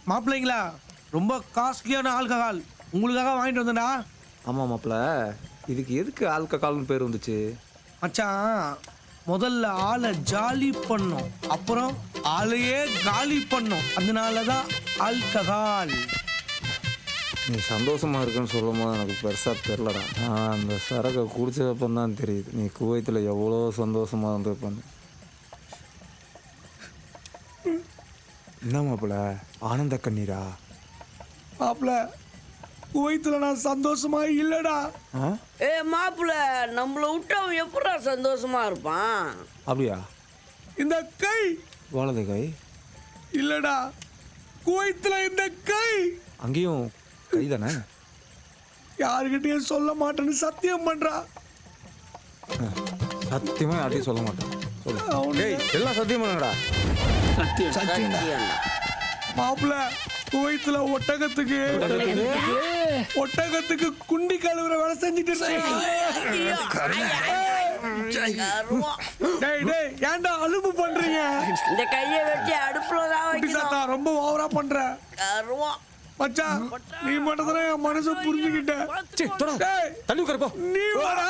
மாப்பிள்ளைங்களா ரொம்ப காஸ்ட்லியான ஆல்கஹால் உங்களுக்காக வாங்கிட்டு வந்தேன்டா. ஆமாம் மாப்பிள்ள, இதுக்கு எதுக்கு ஆல்கஹால்னு பேர் வந்துச்சு? மச்சான் முதல்ல ஆளை ஜாலி பண்ணோம், அப்புறம் ஆளையே காலி பண்ணோம், அதனால தான் ஆல்கஹால். நீ சந்தோஷமா இருக்குன்னு சொல்லும் போது எனக்கு பெருசாக தெரிலடா. நான் அந்த சரக்கை குடிச்சதப்பம் தான் தெரியுது நீ குவைத்தில் எவ்வளோ சந்தோஷமா இருந்திருப்பேன்னு. என்ன மாப்பிள்ள, ஆனந்த கண்ணீரா? மாப்பிள்ள குவைத்தில் நான் சந்தோஷமா இல்லடா. ஆ, ஏ மாப்பிள்ள, நம்மள விட்டு அவன் எப்படா சந்தோஷமா இருப்பான்? அப்படியா? இந்த கை வலது கை இல்லடா, குவைத்தில் இந்த கை அங்கேயும் கை தானே? யாருக்கிட்டையும் சொல்ல மாட்டேன்னு சத்தியம் பண்றா. சத்தியமாக யார்ட்டையும் சொல்ல மாட்டேன். சொல்லு. அவனு- டேய், எல்லாம் சத்தியம் பண்ணுங்கடா. சத்தியம்டா. மாப்பிள்ள குவைத்துல ஒட்டகத்துக்கு குண்டி கழுவுற வேலை செஞ்சுட்டு இருக்கேன். கருவம். டேய் டேய் ஏன்டா அலும்பு பண்றீங்க? இந்த கையை வச்சு அடுப்புல தான் குட்டி வைக்கணும். சாத்தா ரொம்ப ஓவரா பண்ற. கருவம். மச்சான் நீ மட்டும் தான் என் மனசை புரிஞ்சுக்கிட்ட. சீ, தொடாத. டேய் தள்ளி உட்காருப்போ. நீ வாடா.